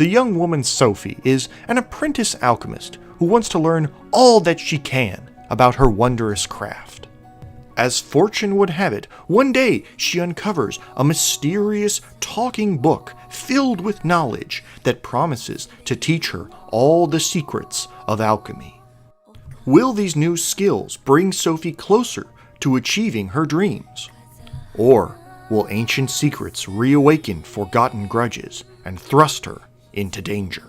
The young woman Sophie is an apprentice alchemist who wants to learn all that she can about her wondrous craft. As fortune would have it, one day she uncovers a mysterious talking book filled with knowledge that promises to teach her all the secrets of alchemy. Will these new skills bring Sophie closer to achieving her dreams? Or will ancient secrets reawaken forgotten grudges and thrust her into danger?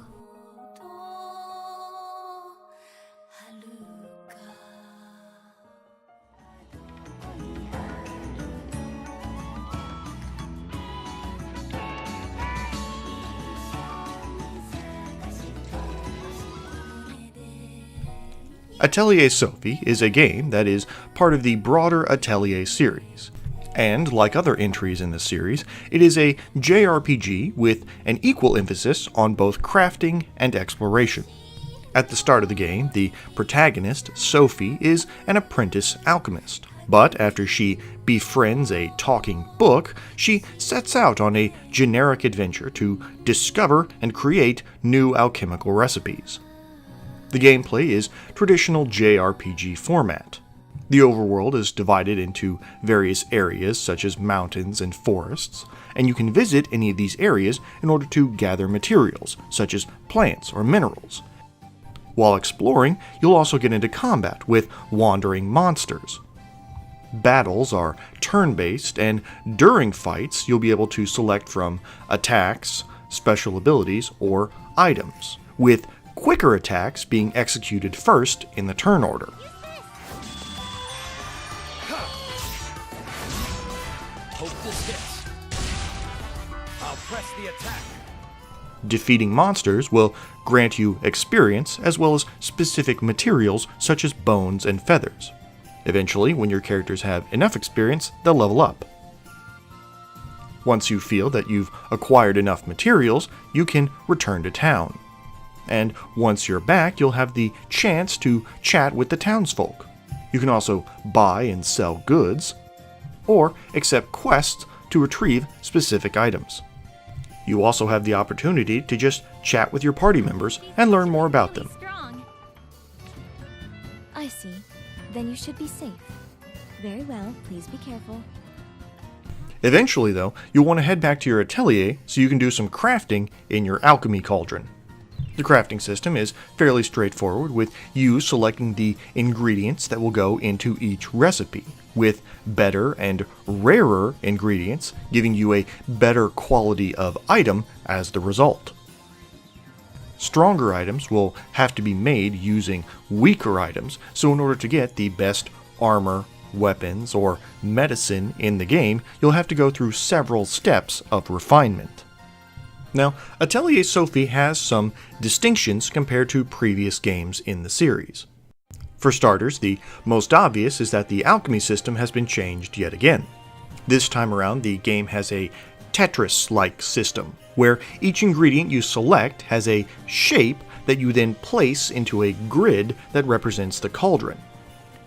Atelier Sophie is a game that is part of the broader Atelier series. And like other entries in the series, it is a JRPG with an equal emphasis on both crafting and exploration. At the start of the game, the protagonist, Sophie, is an apprentice alchemist. But after she befriends a talking book, she sets out on a generic adventure to discover and create new alchemical recipes. The gameplay is traditional JRPG format. The overworld is divided into various areas such as mountains and forests, and you can visit any of these areas in order to gather materials such as plants or minerals. While exploring, you'll also get into combat with wandering monsters. Battles are turn-based, and during fights you'll be able to select from attacks, special abilities, or items, with quicker attacks being executed first in the turn order. Hope this hits. I'll press the attack. Defeating monsters will grant you experience as well as specific materials such as bones and feathers. Eventually, when your characters have enough experience, they'll level up. Once you feel that you've acquired enough materials, you can return to town. And once you're back, you'll have the chance to chat with the townsfolk. You can also buy and sell goods, or accept quests to retrieve specific items. You also have the opportunity to just chat with your party members and learn more about them. I see. Then you should be safe. Very well, please be careful. Eventually, though, you'll want to head back to your atelier so you can do some crafting in your alchemy cauldron. The crafting system is fairly straightforward, with you selecting the ingredients that will go into each recipe, with better and rarer ingredients giving you a better quality of item as the result. Stronger items will have to be made using weaker items, so in order to get the best armor, weapons, or medicine in the game, you'll have to go through several steps of refinement. Now, Atelier Sophie has some distinctions compared to previous games in the series. For starters, the most obvious is that the alchemy system has been changed yet again. This time around, the game has a Tetris-like system, where each ingredient you select has a shape that you then place into a grid that represents the cauldron.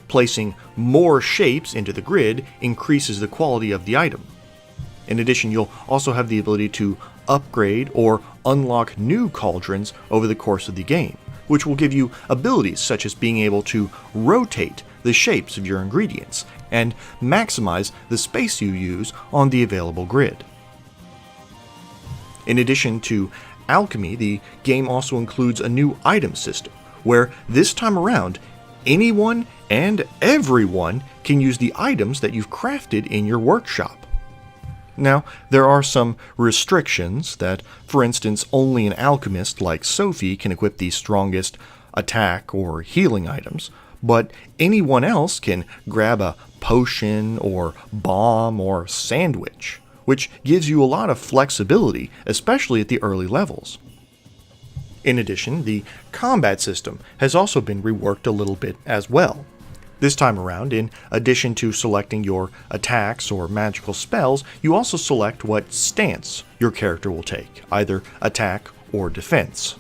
Placing more shapes into the grid increases the quality of the item. In addition, you'll also have the ability to upgrade or unlock new cauldrons over the course of the game, which will give you abilities such as being able to rotate the shapes of your ingredients and maximize the space you use on the available grid. In addition to alchemy, the game also includes a new item system, where this time around, anyone and everyone can use the items that you've crafted in your workshop. Now, there are some restrictions that, for instance, only an alchemist like Sophie can equip the strongest attack or healing items, but anyone else can grab a potion or bomb or sandwich, which gives you a lot of flexibility, especially at the early levels. In addition, the combat system has also been reworked a little bit as well. This time around, in addition to selecting your attacks or magical spells, you also select what stance your character will take, either attack or defense.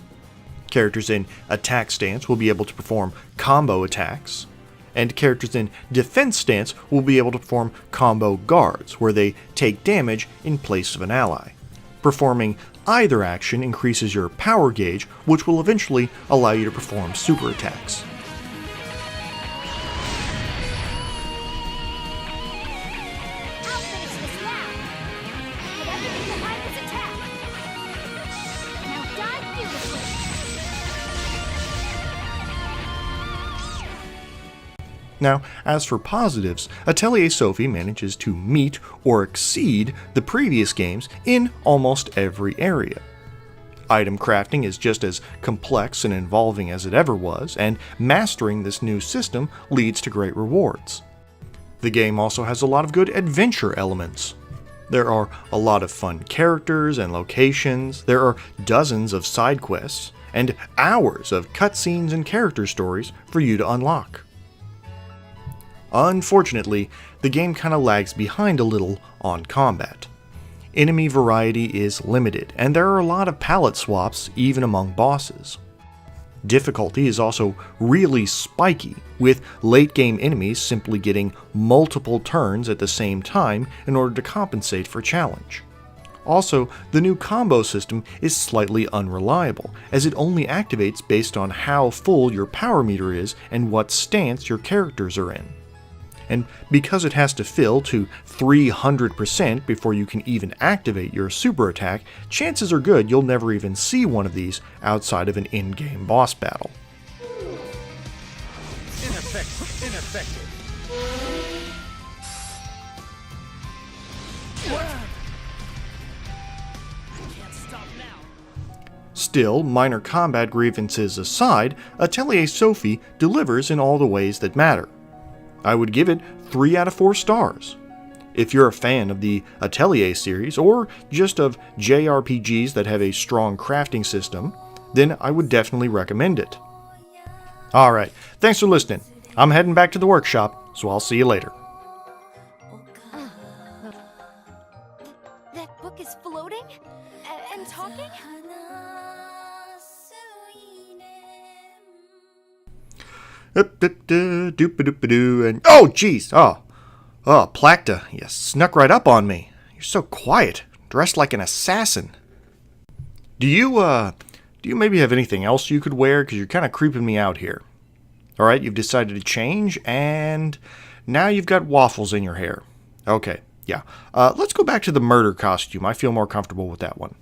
Characters in attack stance will be able to perform combo attacks, and characters in defense stance will be able to perform combo guards, where they take damage in place of an ally. Performing either action increases your power gauge, which will eventually allow you to perform super attacks. I'll finish this now. Put everything behind this attack. Now dive beautifully. Now, as for positives, Atelier Sophie manages to meet or exceed the previous games in almost every area. Item crafting is just as complex and involving as it ever was, and mastering this new system leads to great rewards. The game also has a lot of good adventure elements. There are a lot of fun characters and locations, there are dozens of side quests, and hours of cutscenes and character stories for you to unlock. Unfortunately, the game kinda lags behind a little on combat. Enemy variety is limited, and there are a lot of palette swaps even among bosses. Difficulty is also really spiky, with late game enemies simply getting multiple turns at the same time in order to compensate for challenge. Also, the new combo system is slightly unreliable, as it only activates based on how full your power meter is and what stance your characters are in. And because it has to fill to 300% before you can even activate your super attack, chances are good you'll never even see one of these outside of an in-game boss battle. Ineffective. I can't stop now. Still, minor combat grievances aside, Atelier Sophie delivers in all the ways that matter. I would give it 3 out of 4 stars. If you're a fan of the Atelier series, or just of JRPGs that have a strong crafting system, then I would definitely recommend it. Alright, thanks for listening. I'm heading back to the workshop, so I'll see you later. That book is floating and talking? And oh, jeez! Oh, Placta, you snuck right up on me. You're so quiet, dressed like an assassin. Do you maybe have anything else you could wear? Because you're kind of creeping me out here. Alright, you've decided to change, and now you've got waffles in your hair. Okay, yeah. Let's go back to the murder costume. I feel more comfortable with that one.